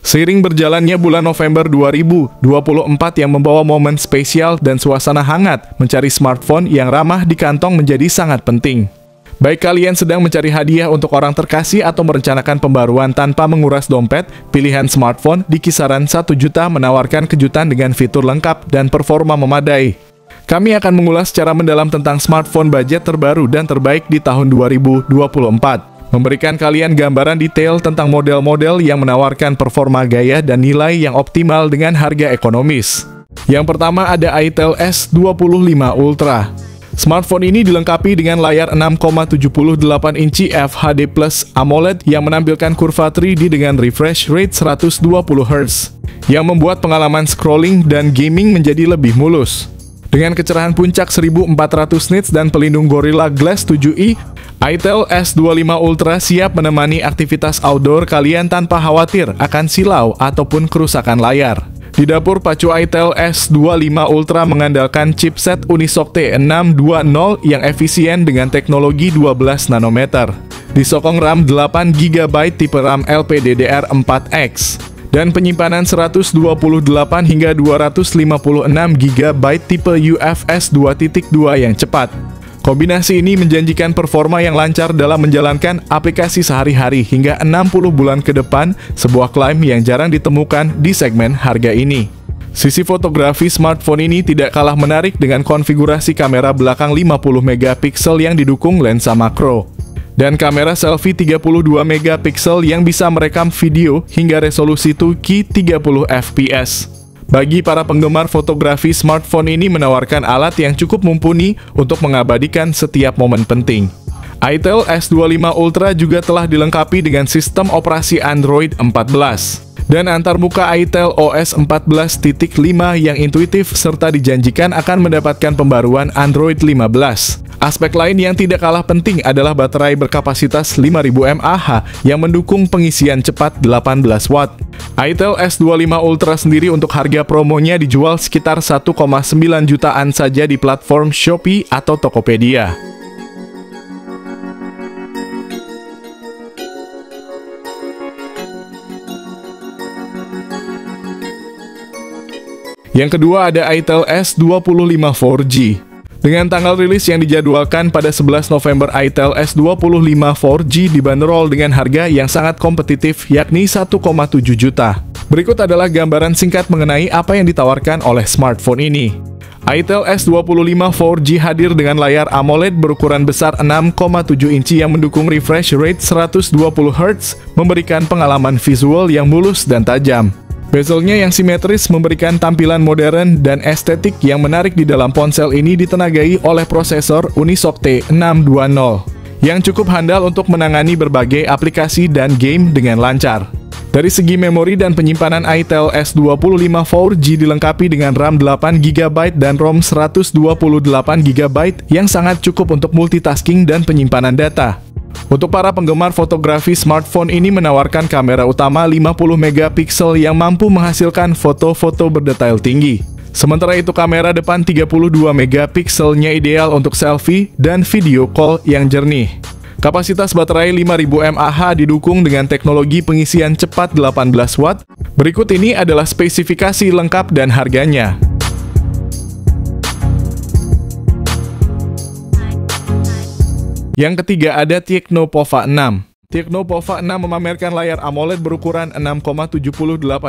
Seiring berjalannya bulan November 2024 yang membawa momen spesial dan suasana hangat, mencari smartphone yang ramah di kantong menjadi sangat penting. Baik kalian sedang mencari hadiah untuk orang terkasih atau merencanakan pembaruan tanpa menguras dompet, pilihan smartphone di kisaran 1 juta menawarkan kejutan dengan fitur lengkap dan performa memadai. Kami akan mengulas secara mendalam tentang smartphone budget terbaru dan terbaik di tahun 2024. Memberikan kalian gambaran detail tentang model-model yang menawarkan performa gaya dan nilai yang optimal dengan harga ekonomis. Yang pertama ada Itel S25 Ultra. Smartphone ini dilengkapi dengan layar 6,78 inci FHD+ AMOLED yang menampilkan kurva 3D dengan refresh rate 120 Hz, yang membuat pengalaman scrolling dan gaming menjadi lebih mulus. Dengan kecerahan puncak 1400 nits dan pelindung Gorilla Glass 7i, Itel S25 Ultra siap menemani aktivitas outdoor kalian tanpa khawatir akan silau ataupun kerusakan layar. Di dapur pacu Itel S25 Ultra mengandalkan chipset Unisoc T620 yang efisien dengan teknologi 12 nanometer. Disokong RAM 8GB tipe RAM LPDDR4X. Dan penyimpanan 128 hingga 256GB tipe UFS 2.2 yang cepat. Kombinasi ini menjanjikan performa yang lancar dalam menjalankan aplikasi sehari-hari hingga 60 bulan ke depan, sebuah klaim yang jarang ditemukan di segmen harga ini. Sisi fotografi smartphone ini tidak kalah menarik dengan konfigurasi kamera belakang 50MP yang didukung lensa makro. Dan kamera selfie 32MP yang bisa merekam video hingga resolusi 2K 30fps. Bagi para penggemar fotografi, smartphone ini menawarkan alat yang cukup mumpuni untuk mengabadikan setiap momen penting. Itel S25 Ultra juga telah dilengkapi dengan sistem operasi Android 14. Dan antarmuka Itel OS 14.5 yang intuitif serta dijanjikan akan mendapatkan pembaruan Android 15. Aspek lain yang tidak kalah penting adalah baterai berkapasitas 5000 mAh yang mendukung pengisian cepat 18 watt. Itel S25 Ultra sendiri untuk harga promonya dijual sekitar 1,9 jutaan saja di platform Shopee atau Tokopedia. Yang kedua ada Itel S25 4G. Dengan tanggal rilis yang dijadwalkan pada 11 November, Itel S25 4G dibanderol dengan harga yang sangat kompetitif, yakni 1,7 juta. Berikut adalah gambaran singkat mengenai apa yang ditawarkan oleh smartphone ini. Itel S25 4G hadir dengan layar AMOLED berukuran besar 6,7 inci yang mendukung refresh rate 120 Hz, memberikan pengalaman visual yang mulus dan tajam. Bezelnya yang simetris memberikan tampilan modern dan estetik yang menarik di dalam ponsel ini ditenagai oleh prosesor Unisoc T620 yang cukup handal untuk menangani berbagai aplikasi dan game dengan lancar. Dari segi memori dan penyimpanan, Itel S25 4G dilengkapi dengan RAM 8GB dan ROM 128GB yang sangat cukup untuk multitasking dan penyimpanan data. Untuk para penggemar fotografi, smartphone ini menawarkan kamera utama 50MP yang mampu menghasilkan foto-foto berdetail tinggi. Sementara itu kamera depan 32MP-nya ideal untuk selfie dan video call yang jernih. Kapasitas baterai 5000 mAh didukung dengan teknologi pengisian cepat 18 watt. Berikut ini adalah spesifikasi lengkap dan harganya. Yang ketiga ada Tecno Pova 6. Tecno Pova 6 memamerkan layar AMOLED berukuran 6,78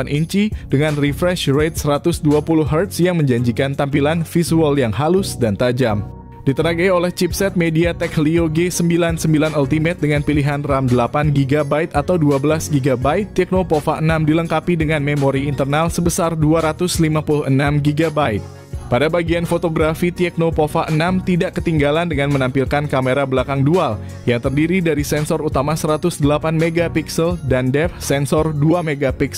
inci dengan refresh rate 120 Hz yang menjanjikan tampilan visual yang halus dan tajam. Ditenagai oleh chipset MediaTek Helio G99 Ultimate dengan pilihan RAM 8GB atau 12GB, Tecno Pova 6 dilengkapi dengan memori internal sebesar 256GB. Pada bagian fotografi, Tecno Pova 6 tidak ketinggalan dengan menampilkan kamera belakang dual yang terdiri dari sensor utama 108MP dan depth sensor 2MP.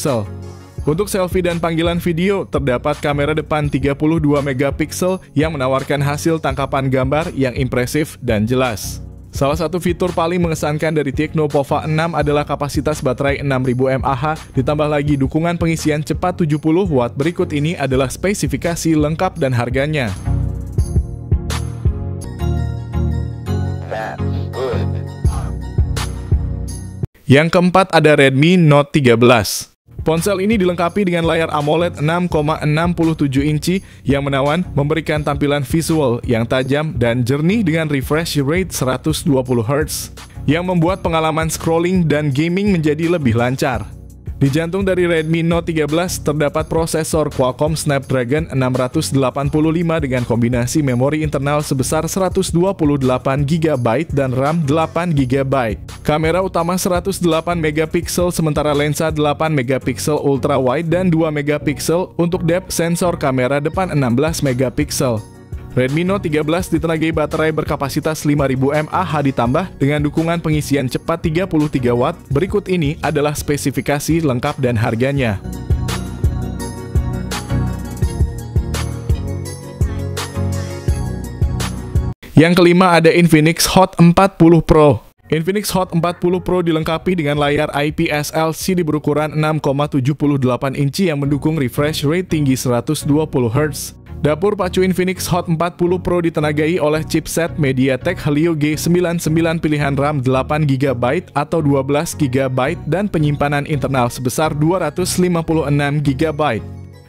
Untuk selfie dan panggilan video, terdapat kamera depan 32MP yang menawarkan hasil tangkapan gambar yang impresif dan jelas. Salah satu fitur paling mengesankan dari Tecno Pova 6 adalah kapasitas baterai 6000 mAh, ditambah lagi dukungan pengisian cepat 70 watt. Berikut ini adalah spesifikasi lengkap dan harganya. Yang keempat ada Redmi Note 13. Ponsel ini dilengkapi dengan layar AMOLED 6,67 inci yang menawan, memberikan tampilan visual yang tajam dan jernih dengan refresh rate 120 Hz, yang membuat pengalaman scrolling dan gaming menjadi lebih lancar. Di jantung dari Redmi Note 13 terdapat prosesor Qualcomm Snapdragon 685 dengan kombinasi memori internal sebesar 128GB dan RAM 8GB. Kamera utama 108 MP sementara lensa 8 MP ultra wide dan 2 MP untuk depth sensor kamera depan 16 MP. Redmi Note 13 ditenagai baterai berkapasitas 5000 mAh ditambah dengan dukungan pengisian cepat 33 Watt. Berikut ini adalah spesifikasi lengkap dan harganya. Yang kelima ada Infinix Hot 40 Pro. Infinix Hot 40 Pro dilengkapi dengan layar IPS LCD berukuran 6,78 inci yang mendukung refresh rate tinggi 120 Hz. Dapur pacu Infinix Hot 40 Pro ditenagai oleh chipset MediaTek Helio G99 pilihan RAM 8GB atau 12GB dan penyimpanan internal sebesar 256GB.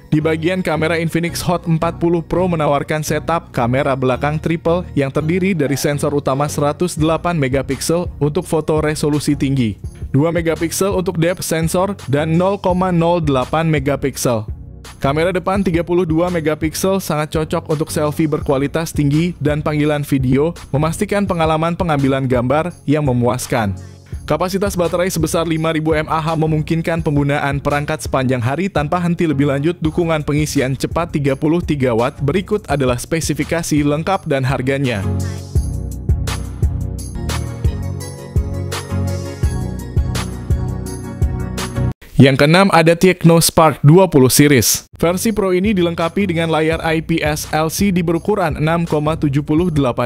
Di bagian kamera, Infinix Hot 40 Pro menawarkan setup kamera belakang triple yang terdiri dari sensor utama 108 MP untuk foto resolusi tinggi, 2 MP untuk depth sensor, dan 0,08 MP. Kamera depan 32 MP sangat cocok untuk selfie berkualitas tinggi dan panggilan video, memastikan pengalaman pengambilan gambar yang memuaskan. Kapasitas baterai sebesar 5000 mAh memungkinkan penggunaan perangkat sepanjang hari tanpa henti. Lebih lanjut, dukungan pengisian cepat 33 Watt. Berikut adalah spesifikasi lengkap dan harganya. Yang keenam ada Tecno Spark 20 series. Versi Pro ini dilengkapi dengan layar IPS LCD berukuran 6,78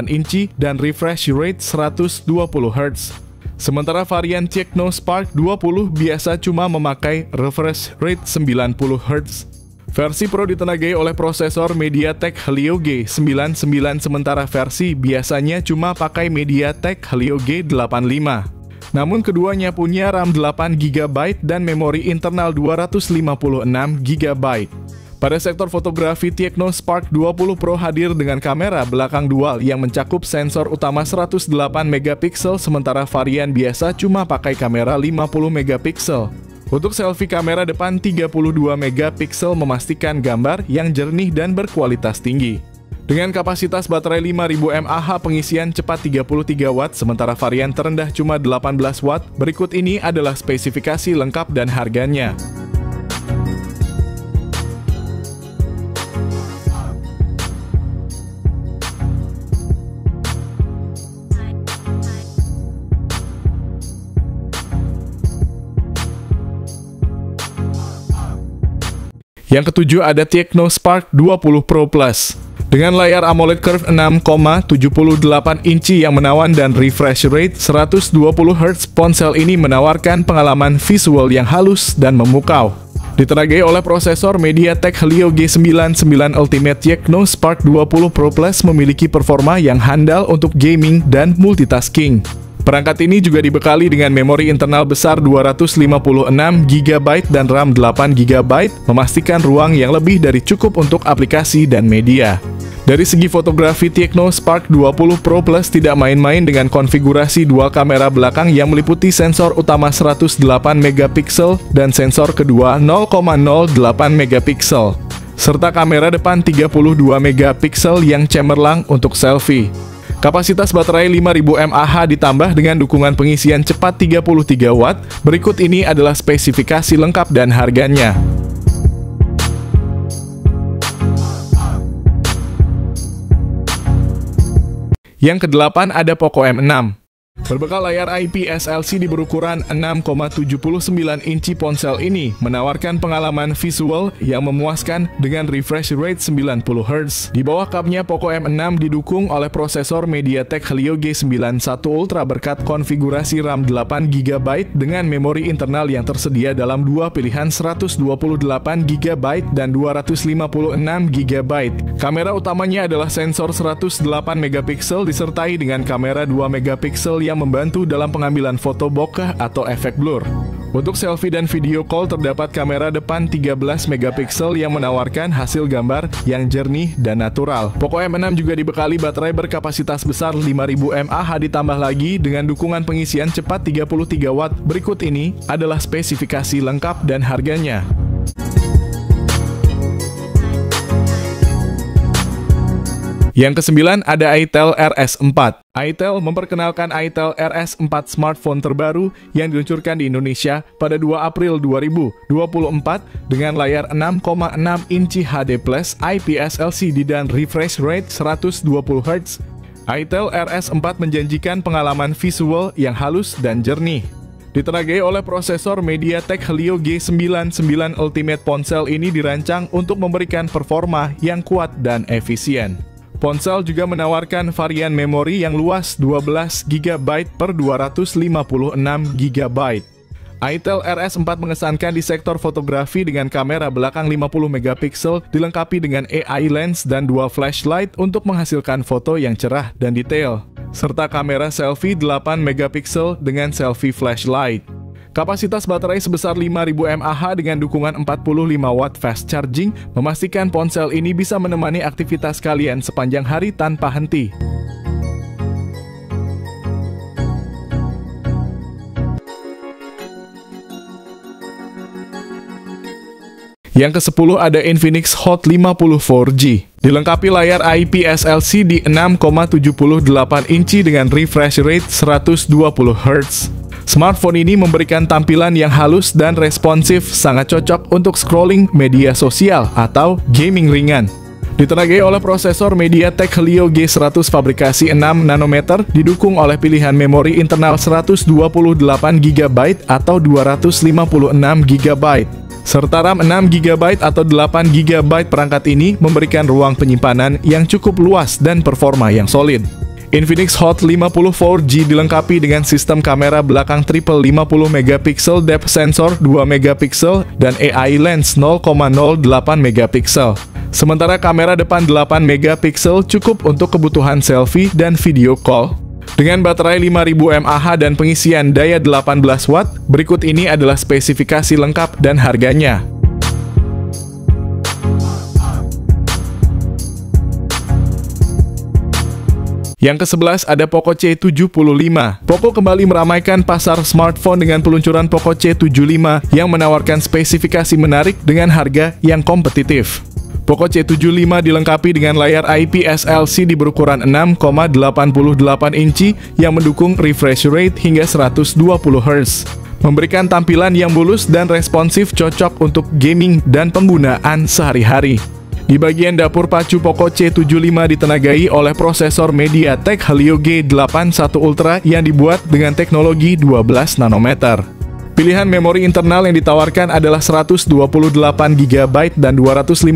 inci dan refresh rate 120 Hz. Sementara varian Tecno Spark 20 biasa cuma memakai refresh rate 90 Hz. Versi Pro ditenagai oleh prosesor MediaTek Helio G99 sementara versi biasanya cuma pakai MediaTek Helio G85. Namun keduanya punya RAM 8GB dan memori internal 256GB. Pada sektor fotografi, Tecno Spark 20 Pro hadir dengan kamera belakang dual yang mencakup sensor utama 108 MP sementara varian biasa cuma pakai kamera 50 MP. Untuk selfie, kamera depan 32 MP memastikan gambar yang jernih dan berkualitas tinggi. Dengan kapasitas baterai 5000 mAh, pengisian cepat 33 Watt, sementara varian terendah cuma 18 Watt. Berikut ini adalah spesifikasi lengkap dan harganya. Yang ketujuh ada Tecno Spark 20 Pro Plus. Dengan layar AMOLED Curve 6,78 inci yang menawan dan refresh rate 120 Hz, ponsel ini menawarkan pengalaman visual yang halus dan memukau. Ditenagai oleh prosesor MediaTek Helio G99 Ultimate, Tecno Spark 20 Pro Plus memiliki performa yang handal untuk gaming dan multitasking. Perangkat ini juga dibekali dengan memori internal besar 256GB dan RAM 8GB, memastikan ruang yang lebih dari cukup untuk aplikasi dan media. Dari segi fotografi, Tecno Spark 20 Pro Plus tidak main-main dengan konfigurasi dual kamera belakang yang meliputi sensor utama 108 MP dan sensor kedua 0,08 MP, serta kamera depan 32 MP yang cemerlang untuk selfie. Kapasitas baterai 5000 mAh ditambah dengan dukungan pengisian cepat 33 Watt. Berikut ini adalah spesifikasi lengkap dan harganya. Yang kedelapan ada Poco M6. Berbekal layar IPS LCD berukuran 6,79 inci, ponsel ini menawarkan pengalaman visual yang memuaskan dengan refresh rate 90 Hz. Di bawah cupnya, Poco M6 didukung oleh prosesor MediaTek Helio G91 Ultra berkat konfigurasi RAM 8GB dengan memori internal yang tersedia dalam dua pilihan 128GB dan 256GB. Kamera utamanya adalah sensor 108 MP disertai dengan kamera 2 MP yang membantu dalam pengambilan foto bokeh atau efek blur. Untuk selfie dan video call terdapat kamera depan 13 megapiksel yang menawarkan hasil gambar yang jernih dan natural. Poco M6 juga dibekali baterai berkapasitas besar 5000 mAh ditambah lagi dengan dukungan pengisian cepat 33 watt. Berikut ini adalah spesifikasi lengkap dan harganya. Yang kesembilan ada itel RS4. itel memperkenalkan itel RS4 smartphone terbaru yang diluncurkan di Indonesia pada 2 April 2024 dengan layar 6,6 inci HD+ IPS LCD dan refresh rate 120 Hz. itel RS4 menjanjikan pengalaman visual yang halus dan jernih. Ditenagai oleh prosesor MediaTek Helio G99 Ultimate, ponsel ini dirancang untuk memberikan performa yang kuat dan efisien. Ponsel juga menawarkan varian memori yang luas 12 GB per 256 GB. itel RS4 mengesankan di sektor fotografi dengan kamera belakang 50 megapiksel dilengkapi dengan AI lens dan 2 flashlight untuk menghasilkan foto yang cerah dan detail, serta kamera selfie 8 megapiksel dengan selfie flashlight. Kapasitas baterai sebesar 5000 mAh dengan dukungan 45 watt fast charging memastikan ponsel ini bisa menemani aktivitas kalian sepanjang hari tanpa henti. Yang ke-10 ada Infinix Hot 50 4G. Dilengkapi layar IPS LCD 6,78 inci dengan refresh rate 120 Hz. Smartphone ini memberikan tampilan yang halus dan responsif, sangat cocok untuk scrolling media sosial atau gaming ringan. Ditenagai oleh prosesor MediaTek Helio G100 fabrikasi 6 nanometer, didukung oleh pilihan memori internal 128 GB atau 256 GB. Serta RAM 6 GB atau 8 GB. Perangkat ini memberikan ruang penyimpanan yang cukup luas dan performa yang solid. Infinix Hot 50 4G dilengkapi dengan sistem kamera belakang triple 50 megapiksel, depth sensor 2 megapiksel, dan AI lens 0,08 megapiksel. Sementara kamera depan 8 megapiksel cukup untuk kebutuhan selfie dan video call. Dengan baterai 5000 mAh dan pengisian daya 18 watt, berikut ini adalah spesifikasi lengkap dan harganya. Yang ke-11 ada Poco C75. Poco kembali meramaikan pasar smartphone dengan peluncuran Poco C75 yang menawarkan spesifikasi menarik dengan harga yang kompetitif. Poco C75 dilengkapi dengan layar IPS LCD berukuran 6,88 inci yang mendukung refresh rate hingga 120 Hz. Memberikan tampilan yang mulus dan responsif, cocok untuk gaming dan penggunaan sehari-hari. Di bagian dapur pacu, Poco C75 ditenagai oleh prosesor MediaTek Helio G81 Ultra yang dibuat dengan teknologi 12 nanometer. Pilihan memori internal yang ditawarkan adalah 128 GB dan 256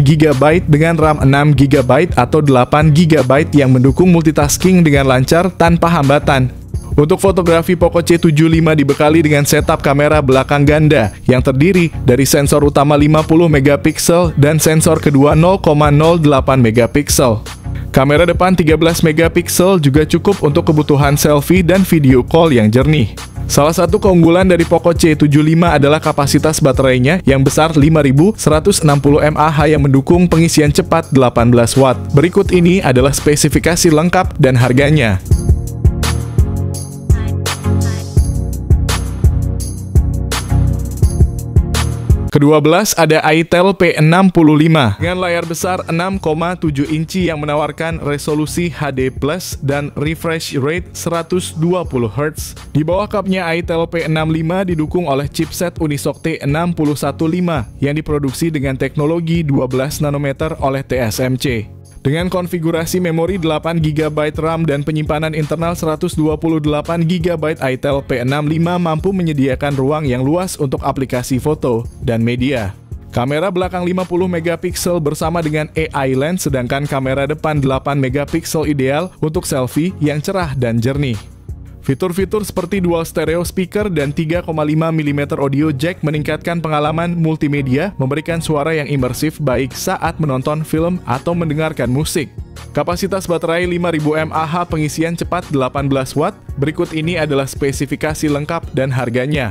GB dengan RAM 6 GB atau 8 GB yang mendukung multitasking dengan lancar tanpa hambatan. Untuk fotografi, Poco C75 dibekali dengan setup kamera belakang ganda yang terdiri dari sensor utama 50 megapiksel dan sensor kedua 0,08 megapiksel. Kamera depan 13 megapiksel juga cukup untuk kebutuhan selfie dan video call yang jernih. Salah satu keunggulan dari Poco C75 adalah kapasitas baterainya yang besar 5160 mAh yang mendukung pengisian cepat 18 watt. Berikut ini adalah spesifikasi lengkap dan harganya. Ke-12 ada itel P65 dengan layar besar 6,7 inci yang menawarkan resolusi HD+ dan refresh rate 120 Hz. Di bawah kapnya itel P65 didukung oleh chipset Unisoc T615 yang diproduksi dengan teknologi 12 nanometer oleh TSMC. Dengan konfigurasi memori 8 GB RAM dan penyimpanan internal 128 GB, itel P65 mampu menyediakan ruang yang luas untuk aplikasi foto dan media. Kamera belakang 50 megapiksel bersama dengan AI lens, sedangkan kamera depan 8 megapiksel ideal untuk selfie yang cerah dan jernih. Fitur-fitur seperti dual stereo speaker dan 3,5 mm audio jack meningkatkan pengalaman multimedia, memberikan suara yang imersif baik saat menonton film atau mendengarkan musik. Kapasitas baterai 5000 mAh, pengisian cepat 18 watt. Berikut ini adalah spesifikasi lengkap dan harganya.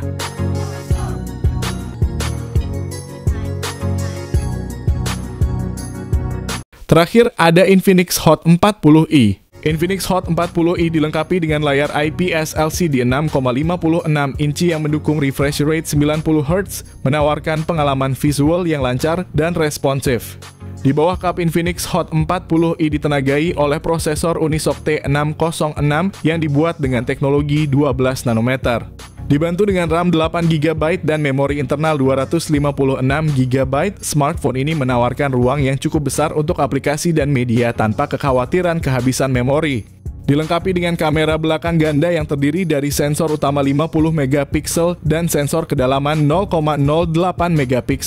Terakhir ada Infinix Hot 40i. Infinix Hot 40i dilengkapi dengan layar IPS LCD 6,56 inci yang mendukung refresh rate 90Hz, menawarkan pengalaman visual yang lancar dan responsif. Di bawah kap Infinix Hot 40i ditenagai oleh prosesor Unisoc T606 yang dibuat dengan teknologi 12 nanometer. Dibantu dengan RAM 8GB dan memori internal 256GB, smartphone ini menawarkan ruang yang cukup besar untuk aplikasi dan media tanpa kekhawatiran kehabisan memori. Dilengkapi dengan kamera belakang ganda yang terdiri dari sensor utama 50MP dan sensor kedalaman 0,08MP.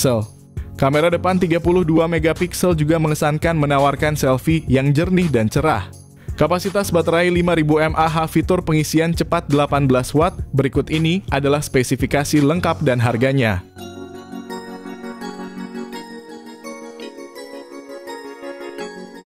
Kamera depan 32MP juga mengesankan menawarkan selfie yang jernih dan cerah. Kapasitas baterai 5000 mAh, fitur pengisian cepat 18 Watt. Berikut ini adalah spesifikasi lengkap dan harganya.